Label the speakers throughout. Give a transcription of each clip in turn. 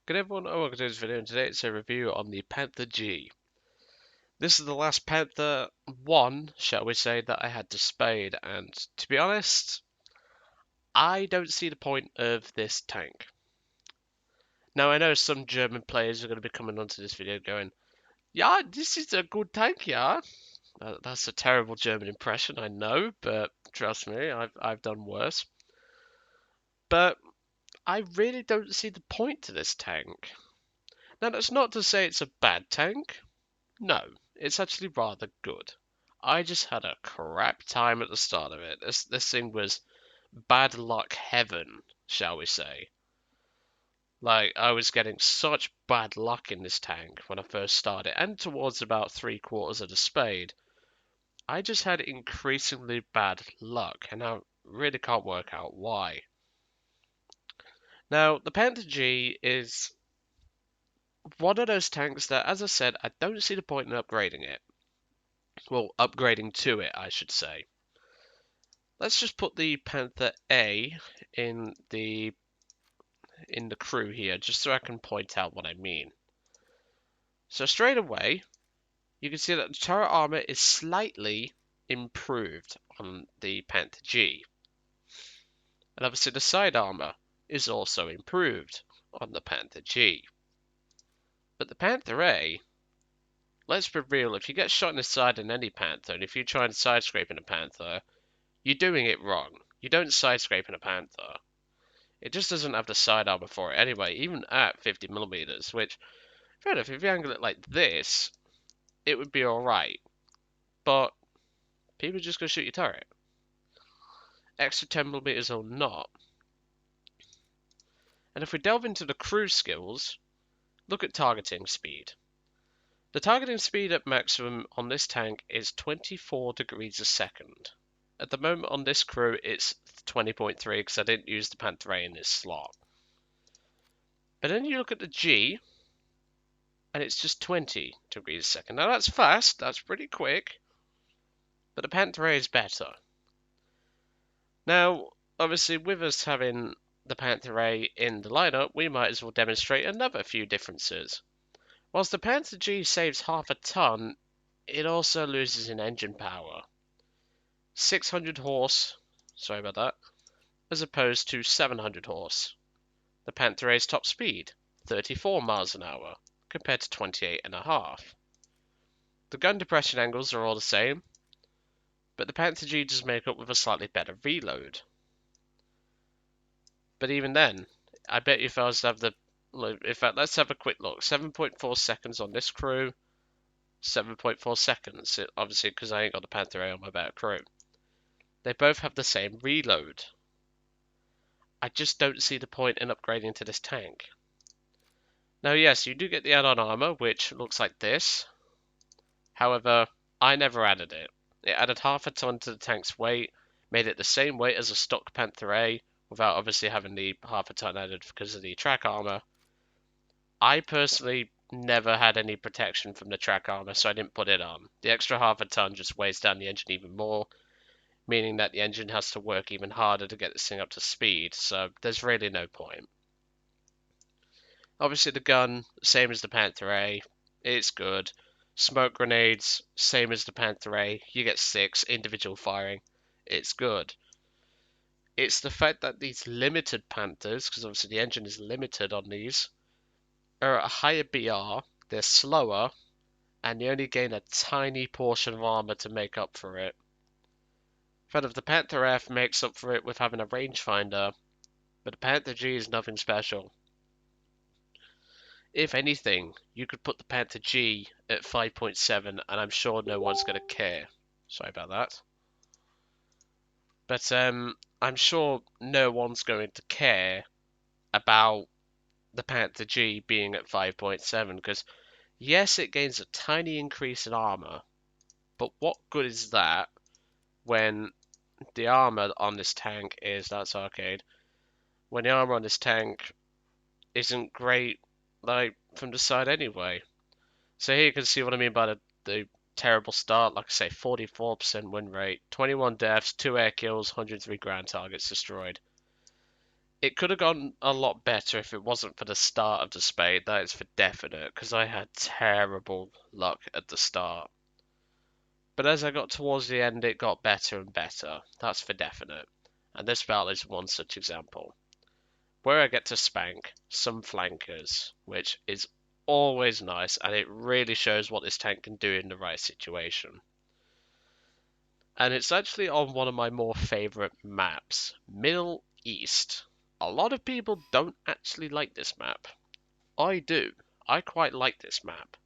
Speaker 1: Good everyone, welcome to this video, and today it's a review on the Panther G. This is the last Panther 1, shall we say, that I had to Spade, and to be honest, I don't see the point of this tank. Now I know some German players are going to be coming onto this video going, yeah, this is a good tank, yeah. That's a terrible German impression, I know, but trust me, I've done worse. But I really don't see the point to this tank. Now that's not to say it's a bad tank. No, it's actually rather good. I just had a crap time at the start of it. This thing was bad luck heaven, shall we say. Like, I was getting such bad luck in this tank when I first started, and towards about 3/4 of the Spade. I just had increasingly bad luck, and I really can't work out why. Now, the Panther G is one of those tanks that, as I said, I don't see the point in upgrading it. Well, upgrading to it, I should say. Let's just put the Panther A in the crew here, just so I can point out what I mean. So straight away, you can see that the turret armor is slightly improved on the Panther G. And obviously the side armor is also improved on the Panther G. But the Panther A, let's be real, if you get shot in the side in any Panther, and if you try and side scrape in a Panther, you're doing it wrong. You don't side scrape in a Panther. It just doesn't have the side armor for it anyway, even at 50mm, which, fair enough, if you angle it like this, it would be alright. But people are just going to shoot your turret. Extra 10mm or not. And if we delve into the crew skills, look at targeting speed. The targeting speed at maximum on this tank is 24 degrees a second. At the moment on this crew, it's 20.3 because I didn't use the Panther A in this slot. But then you look at the G, and it's just 20 degrees a second. Now that's fast, that's pretty quick, but the Panther A is better. Now, obviously, with us having the Panther A in the lineup, we might as well demonstrate another few differences. Whilst the Panther G saves half a ton, it also loses in engine power. 600 horse, sorry about that, as opposed to 700 horse. The Panther A's top speed, 34 miles an hour, compared to 28.5. The gun depression angles are all the same, but the Panther G does make up with a slightly better reload. But even then, I bet you if I was to have the... In fact, let's have a quick look. 7.4 seconds on this crew, 7.4 seconds, obviously because I ain't got the Panther A on my better crew. They both have the same reload. I just don't see the point in upgrading to this tank. Now yes, you do get the add-on armor, which looks like this. However, I never added it. It added half a ton to the tank's weight, made it the same weight as a stock Panther A, without obviously having the half a ton added because of the track armor. I personally never had any protection from the track armor, so I didn't put it on. The extra half a ton just weighs down the engine even more, meaning that the engine has to work even harder to get this thing up to speed, so there's really no point. Obviously the gun, same as the Panther A, it's good. Smoke grenades, same as the Panther A, you get 6 individual firing, it's good. It's the fact that these limited Panthers, because obviously the engine is limited on these, are at a higher BR, they're slower, and you only gain a tiny portion of armor to make up for it. In fact, if the Panther F makes up for it with having a rangefinder, but the Panther G is nothing special. If anything, you could put the Panther G at 5.7 and I'm sure no one's going to care. Sorry about that. But I'm sure no one's going to care about the Panther G being at 5.7 because yes, it gains a tiny increase in armor, but what good is that when the armor on this tank is, that's arcade, when the armor on this tank isn't great, like, from the side anyway. So here you can see what I mean by the terrible start. Like I say, 44% win rate, 21 deaths, 2 air kills, 103 ground targets destroyed. It could have gone a lot better if it wasn't for the start of the Spade, that is for definite, because I had terrible luck at the start. But as I got towards the end, it got better and better, that's for definite. And this battle is one such example. Where I get to Spank, some flankers, which is always nice, and it really shows what this tank can do in the right situation. And it's actually on one of my more favourite maps, Middle East. A lot of people don't actually like this map. I do. I quite like this map.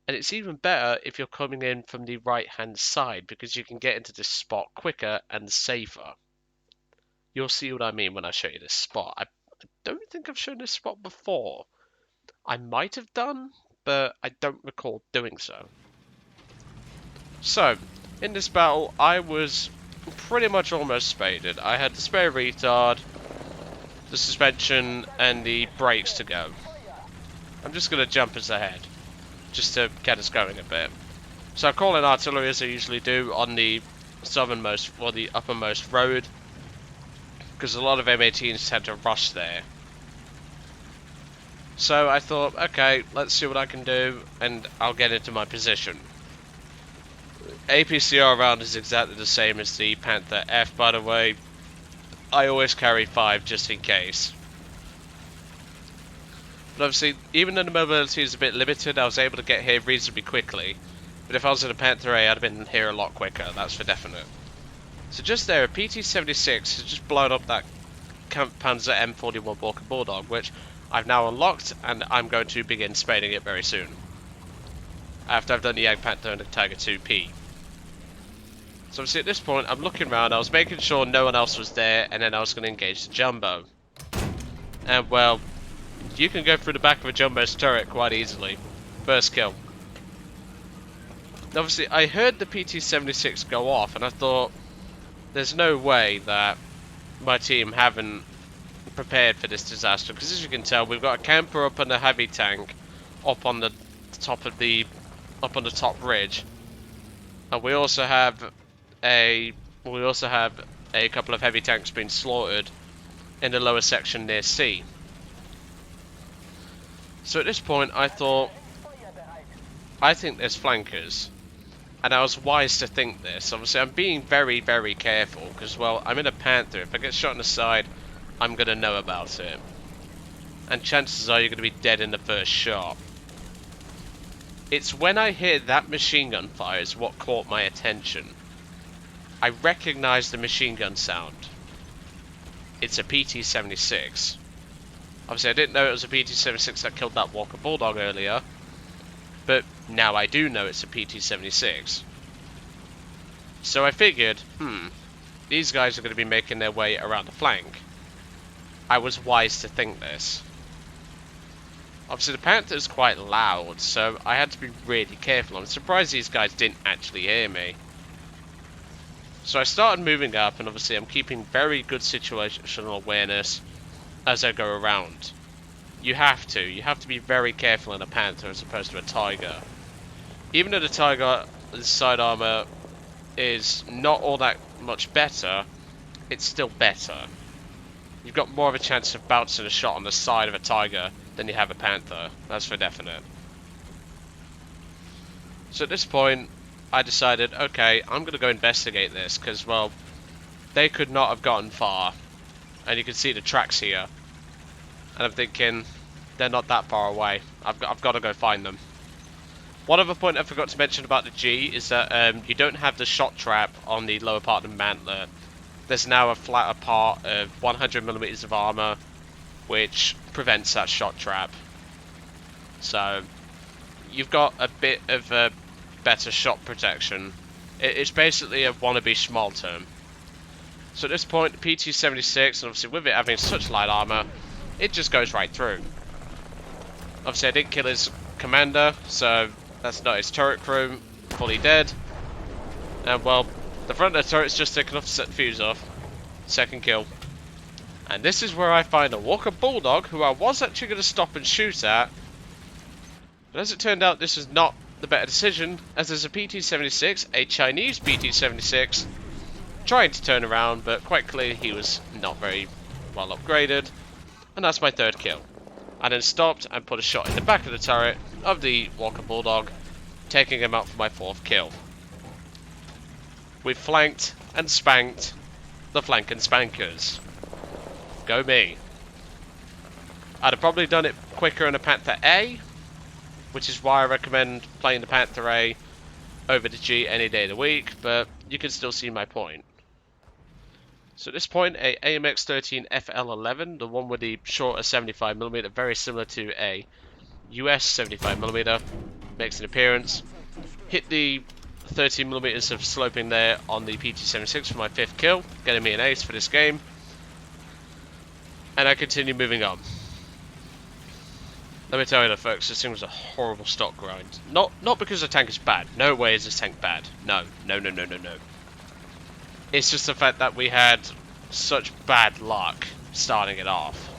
Speaker 1: And it's even better if you're coming in from the right hand side because you can get into this spot quicker and safer. You'll see what I mean when I show you this spot. I don't think I've shown this spot before. I might have done, but I don't recall doing so. So, in this battle, I was pretty much almost spaded. I had the spare retard, the suspension, and the brakes to go. I'm just going to jump us ahead, just to get us going a bit. So I call in artillery as I usually do on the southernmost, or the uppermost road, because a lot of M18s tend to rush there. So I thought, okay, let's see what I can do, and I'll get into my position. APCR round is exactly the same as the Panther F, by the way. I always carry 5 just in case. But obviously, even though the mobility is a bit limited, I was able to get here reasonably quickly. But if I was in a Panther A, I'd have been here a lot quicker, that's for definite. So just there, a PT-76 has just blown up that Panzer M41 Walker Bulldog, which I've now unlocked, and I'm going to begin spading it very soon. After I've done the Jagdpanther and the Tiger 2P. So obviously at this point, I'm looking around, I was making sure no one else was there, and then I was going to engage the Jumbo. And well, you can go through the back of a Jumbo's turret quite easily. First kill. Obviously, I heard the PT-76 go off, and I thought, there's no way that my team haven't prepared for this disaster, because as you can tell, we've got a camper up on the heavy tank, up on the top of the, up on the top ridge, and we also have a couple of heavy tanks being slaughtered in the lower section near C. So at this point, I thought, I think there's flankers. And I was wise to think this. Obviously, I'm being very, very careful, because, well, I'm in a Panther. If I get shot in the side, I'm going to know about it. And chances are you're going to be dead in the first shot. It's when I hear that machine gun fire is what caught my attention. I recognise the machine gun sound. It's a PT-76. Obviously, I didn't know it was a PT-76 that killed that Walker Bulldog earlier. But now I do know it's a PT-76. So I figured, these guys are going to be making their way around the flank. I was wise to think this. Obviously the Panther's quite loud, so I had to be really careful. I'm surprised these guys didn't actually hear me. So I started moving up, and obviously I'm keeping very good situational awareness as I go around. You have to be very careful in a Panther as opposed to a Tiger. Even though the Tiger's side armor is not all that much better, it's still better. You've got more of a chance of bouncing a shot on the side of a Tiger than you have a Panther, that's for definite. So at this point, I decided, okay, I'm going to go investigate this, because, well, they could not have gotten far. And you can see the tracks here. And I'm thinking, they're not that far away. I've got to go find them. One other point I forgot to mention about the G is that you don't have the shot trap on the lower part of the mantler. There's now a flatter part of 100mm of armor, which prevents that shot trap. So you've got a bit of a better shot protection. It's basically a wannabe small term. So at this point, the PT-76, and obviously with it having such light armor, it just goes right through. Obviously I didn't kill his commander, so that's not his turret crew, fully dead. And well, the front of the turret's just thick enough to set the fuse off. Second kill. And this is where I find a Walker Bulldog, who I was actually going to stop and shoot at. But as it turned out, this is not the better decision, as there's a PT-76, a Chinese PT-76, trying to turn around, but quite clearly he was not very well upgraded, and that's my 3rd kill. I then stopped and put a shot in the back of the turret of the Walker Bulldog, taking him out for my 4th kill. We flanked and spanked the flanking Spankers. Go me. I'd have probably done it quicker in a Panther A, which is why I recommend playing the Panther A over the G any day of the week, but you can still see my point. So at this point, a AMX-13 FL11, the one with the shorter 75mm, very similar to a US 75mm, makes an appearance. Hit the 13mm of sloping there on the PT-76 for my 5th kill, getting me an ace for this game. And I continue moving on. Let me tell you though, folks, this thing was a horrible stock grind. Not because the tank is bad. No way is this tank bad. No. It's just the fact that we had such bad luck starting it off.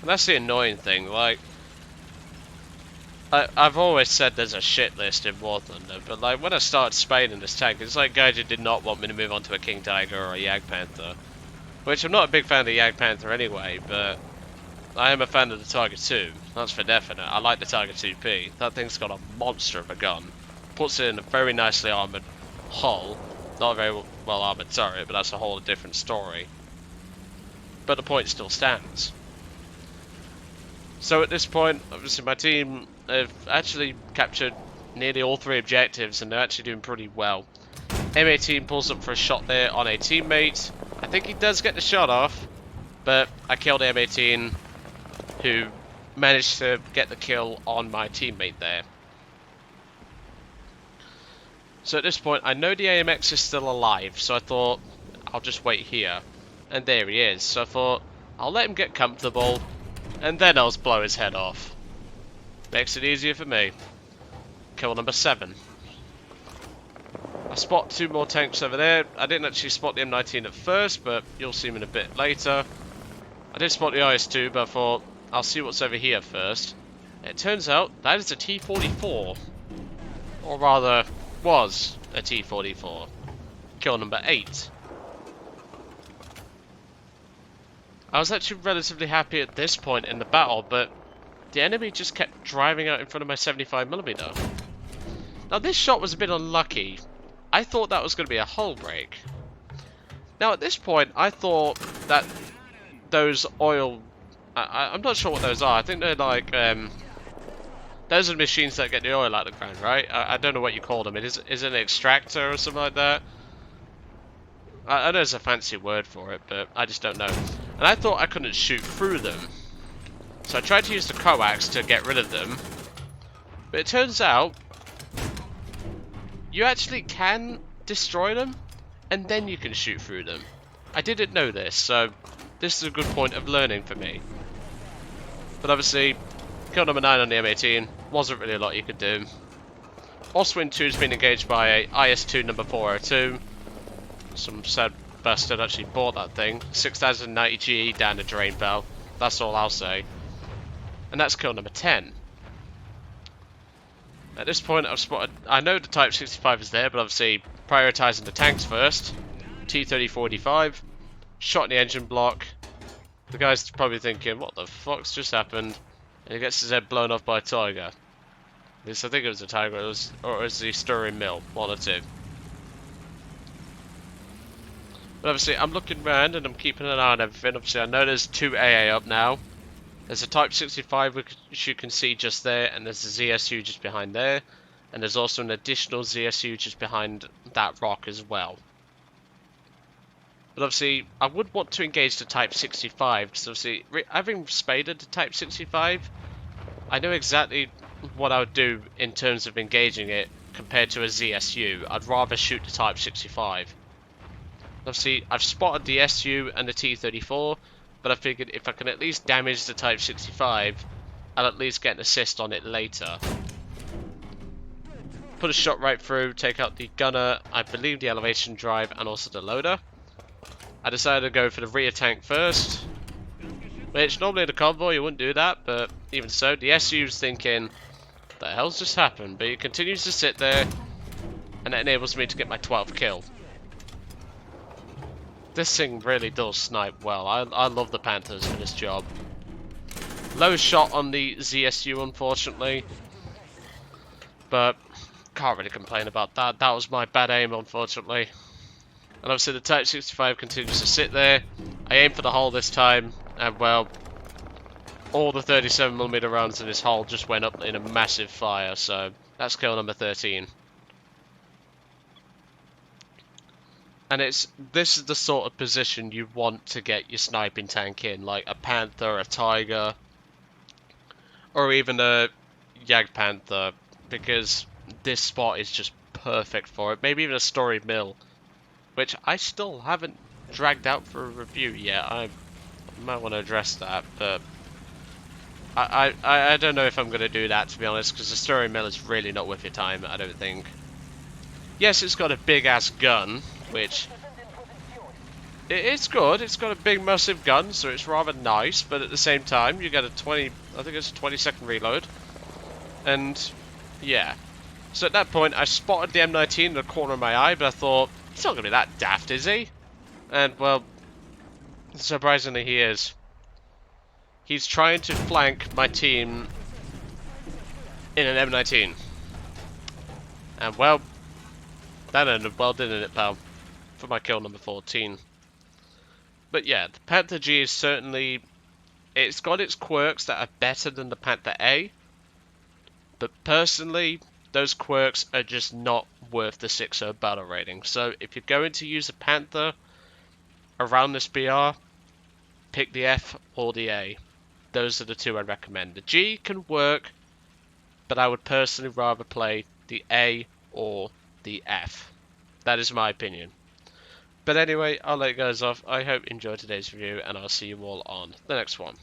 Speaker 1: And that's the annoying thing, like, I've always said there's a shit list in War Thunder, but like when I started Spade in this tank, it's like guys who did not want me to move on to a King Tiger or a Yag Panther. Which I'm not a big fan of the Yag Panther anyway, but I am a fan of the Tiger 2, that's for definite. I like the Tiger 2P. That thing's got a monster of a gun. Puts it in a very nicely armoured hull. Not a very well armoured turret, but that's a whole different story. But the point still stands. So at this point, obviously my team have actually captured nearly all 3 objectives, and they're actually doing pretty well. M18 pulls up for a shot there on a teammate. I think he does get the shot off, but I killed M18, who managed to get the kill on my teammate there. So at this point, I know the AMX is still alive, so I thought I'll just wait here. And there he is. So I thought I'll let him get comfortable, and then I'll blow his head off. Makes it easier for me. Kill number 7. I spot 2 more tanks over there. I didn't actually spot the M19 at first, but you'll see him in a bit later. I did spot the IS-2, but I thought I'll see what's over here first. It turns out that is a T-44. Or rather, was a T-44. Kill number 8. I was actually relatively happy at this point in the battle, but the enemy just kept driving out in front of my 75mm. Now this shot was a bit unlucky. I thought that was going to be a hull break. Now at this point, I thought that those oil... I'm not sure what those are. I think they're like... those are the machines that get the oil out of the ground, right? I don't know what you call them. Is it an extractor or something like that? I know there's a fancy word for it, but I just don't know. And I thought I couldn't shoot through them. So I tried to use the coax to get rid of them. But it turns out you actually can destroy them, and then you can shoot through them. I didn't know this, so this is a good point of learning for me. But obviously, kill number 9 on the M18 wasn't really a lot you could do. Oswin 2 has been engaged by a IS-2 number 402. Some sad bastard actually bought that thing. 6090 GE down the drain bell. That's all I'll say. And that's kill number 10. At this point, I've spotted... I know the Type 65 is there, but obviously prioritising the tanks first. T-3045. Shot in the engine block. The guy's probably thinking, what the fuck's just happened? And he gets his head blown off by a Tiger. At least I think it was a Tiger, or it was the Stirring Mill. 1 or 2. But obviously, I'm looking around and I'm keeping an eye on everything. Obviously, I know there's 2 AA up now. There's a Type 65 which you can see just there, and there's a ZSU just behind there. And there's also an additional ZSU just behind that rock as well. But obviously, I would want to engage the Type 65, because obviously, having spaded the Type 65, I know exactly what I would do in terms of engaging it compared to a ZSU. I'd rather shoot the Type 65. Obviously, I've spotted the SU and the T-34, but I figured if I can at least damage the Type 65, I'll at least get an assist on it later. Put a shot right through, take out the gunner, I believe the elevation drive, and also the loader. I decided to go for the rear tank first, which normally in a convoy you wouldn't do that, but even so, the SU's thinking, what the hell's just happened? But he continues to sit there, and it enables me to get my 12th kill. This thing really does snipe well. I love the Panthers for this job. Low shot on the ZSU, unfortunately. But can't really complain about that. That was my bad aim, unfortunately. And obviously the Type 65 continues to sit there. I aim for the hull this time, and well, all the 37mm rounds in this hull just went up in a massive fire, so that's kill number 13. And this is the sort of position you want to get your sniping tank in, like a Panther, a Tiger, or even a Panther, because this spot is just perfect for it. Maybe even a Story Mill, which I still haven't dragged out for a review yet. I might want to address that, but I don't know if I'm going to do that, to be honest, because the Story Mill is really not worth your time, I don't think. Yes, it's got a big-ass gun, which... It's good, it's got a big massive gun, so it's rather nice, but at the same time, you get a 20... I think it's a 20-second reload. And, yeah. So at that point, I spotted the M19 in the corner of my eye, but I thought, he's not going to be that daft, is he? And, well, surprisingly he is. He's trying to flank my team in an M19. And, well, that ended well, didn't it, pal? For my kill number 14. But yeah, the Panther G is certainly... It's got its quirks that are better than the Panther A. But personally, those quirks are just not worth the 6.0 battle rating. So if you're going to use a Panther around this BR, pick the F or the A. Those are the two I'd recommend. The G can work, but I would personally rather play the A or the F. That is my opinion. But anyway, I'll let you guys off. I hope you enjoyed today's review, and I'll see you all on the next one.